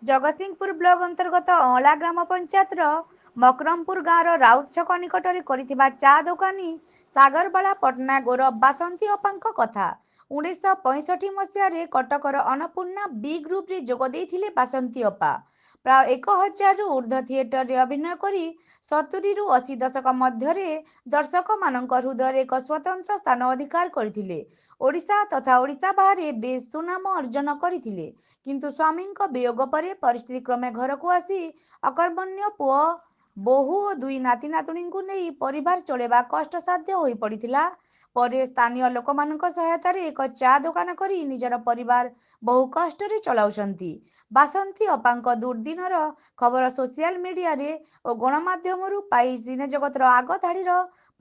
Jagatsinghpur block अंतर्गत अँला ग्राम पंचायतर मकरमपुर गाँवर राउत छक निकटरे करिथिबा चा दोकानी सागरबाला पटनायक गौरव बासंती अपांक कथा 1965 मसीह कटकर अन्नपूर्णा बी ग्रुप रे जोग देइथिले बासंती अपा। प्राय 1000 ऊर्ध्व थिएटर रे अभिनय करी 70 रु 80 दशक मध्य दर्शक मानक हृदय एक स्वतंत्र स्थान अधिकार करथिले। ओडिशा तथा ओडिशा बाहर बेस सुनाम अर्जन करथिले, किंतु स्वामी वियोग पर परिस्थिति क्रमे घर को आसी अकर्मण्य पुओ बोहू और दुई नाती नातुणी को नहीं परिवार चलेबा कष्टसाध्य हो पड़िथिला। पर स्थानीय लोक मानक सहायता रे एक चा दुकान करी निजर परिवार बहु कष्ट रे चलाउछंती। बासंती अपांक दुर्दिनर खबर सोशल मीडिया रे और गणमाध्यम पाई सिने जगतर आग धाड़ीर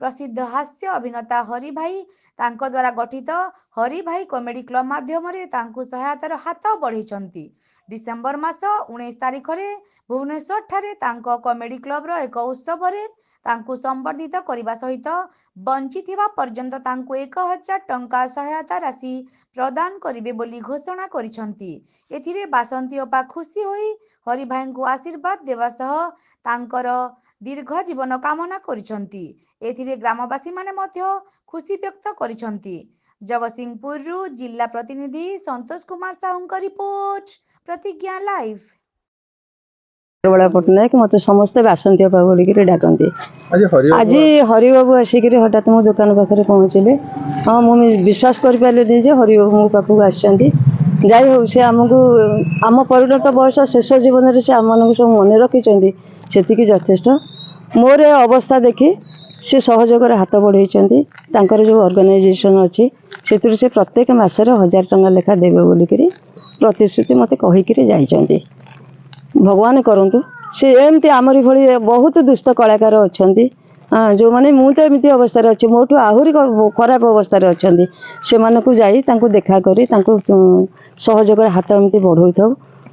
प्रसिद्ध हास्य अभिनेता हरि भाई तांको द्वारा गठित हरि भाई कॉमेडी क्लब माध्यम रे तांको सहायतार हाथ बढ़ाइछंती। डिसेम्बर मास 19 तारिख रे भुवनेश्वर ठारे तांको कॉमेडी क्लब रो एक उत्सव रे तांको संबर्धित करने सहित बंचिथिबा पर्यंत तांको 1000 टंका सहायता राशि प्रदान करिवे बोली घोषणा करिसंती। एथिरे बासंती अपा खुशी होई हरि भाई को आशीर्वाद देवा सह तांकर दीर्घ जीवन कामना करिसंती। एथिरे ग्रामवासी माने मध्य खुशी व्यक्त करिसंती। जगतसिंहपुर जिला प्रतिनिधि संतोष कुमार साहू रिपोर्ट प्रतिज्ञा लाइव। बड़ा पटनायक मत समस्ते बासंती अपा बोलिक डाकती। आज हरिबाबू आसिक हठात मो दुकान पाखे पहुँचले। हाँ मुझे विश्वास कर पारे हरिबाबू मो पाखक आसती। जाइ हो से आमको आम परिणत बयस शेष जीवन से आम सब मन रखी से यथेष्ट। मोर अवस्था देखी से सहयोग हाथ बढ़ाई जो ऑर्गेनाइजेशन अच्छी से प्रत्येक मसरे 1000 टंका लेखा देवे बोलिक प्रतिश्रुति मत कहीकि जाइछंती। भगवान करंतु से एमती आमरी भली बहुत दुष्ट कलाकार अच्छा जो मैंने मुझे एमती अवस्था अच्छी मोठू आहरी खराब अवस्था अच्छा से जाई देखा करी सहयोग हाथ एमती बढ़ाई था।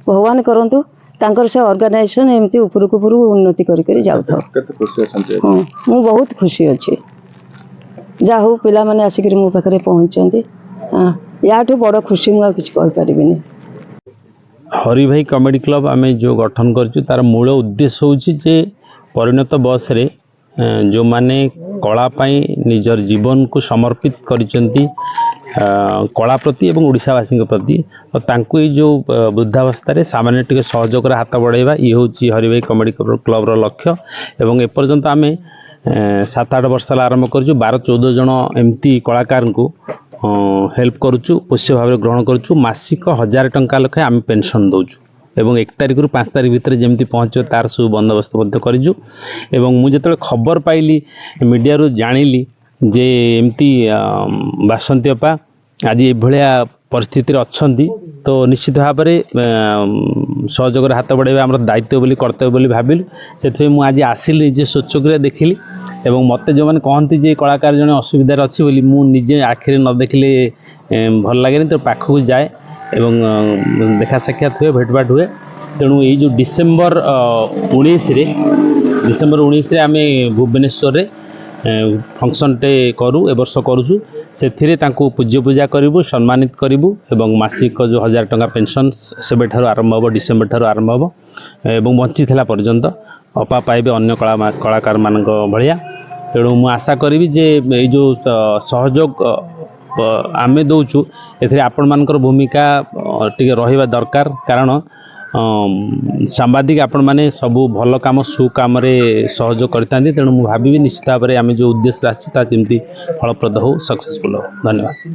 भगवान करंतु तांकर से ऑर्गेनाइजेशन एमती उपरक उपर उन्नति करी जाऊ था। हाँ मु बहुत खुशी अच्छी जा हो पिला माने आसिक मो पाखे पहुँचती। या बड़ खुशी मुझे किसी कहीपरि। हरि भाई कॉमेडी क्लब आम जो गठन कर तार मूल उद्देश्य होचे परिणत बयस जो माने कला निजर जीवन को समर्पित करिसेंती कला प्रति एवं ओडिशावासी प्रति तो तांको जो वृद्धावस्था सामान्य टिके सहयोग हाथ बढ़ाइबा ये हूँ हरि भाई कॉमेडी क्लब लक्ष्य। एवं एपर्यंत आम 7-8 वर्ष आरंभ कर 12-14 जन एमती कलाकार को हेल्प करुचु पोष्य भाव ग्रहण करुचु। मासिक 1000 टंका लेखे आम पेंशन दौचु एवं 1 तारिख रु 5 तारिख भितर जमी पहुँच तार सब बंदोबस्त करूँ। एवं मुझे जो खबर पाइली मीडिया रू जानिली जे एमती बासंती अपा आज ये परिस्थिति अच्छा तो निश्चित भाव में सहयोग हाथ बढ़ाइबा आम दायित्व बोली कर्तव्य बोली भाविलु। से मुझे आसिली निजे स्वच्छक देखिली एवं मत जो मैंने कहती जे कलाकार जन असुविधार अच्छी बोली मुझे आखिरी न देखिले भल लगे तो पाखक जाए एवं देखा साक्षात हुए भेटभाट हुए। तेणु ये जो डिसेम्बर 19 आम भुवनेश्वर फंक्शन टे करूँ ए वर्ष करुचु से पूज्य पूजा करूँ सम्मानित करूँ एवं मासिक जो 1000 टंका पेंशन से आरंभ हो डिसेम्बर ठार आरंभ हो एवं बंची थिला पर्यंत अपा पाइबे अन्य कलाकार मान भाया। तेणु मु आशा करी जे ये जो सहयोग आमे दौचु ए आपण मानकर भूमिका टिके रहिबा दरकार। कारण सांबादिक आपण माने सबू भल काम सुकाम सहयोग करता। तेणु मुझे भावी निश्चित भाव में आम जो उद्देश्य आसता फलप्रद हो सक्सेसफुल हो। धन्यवाद।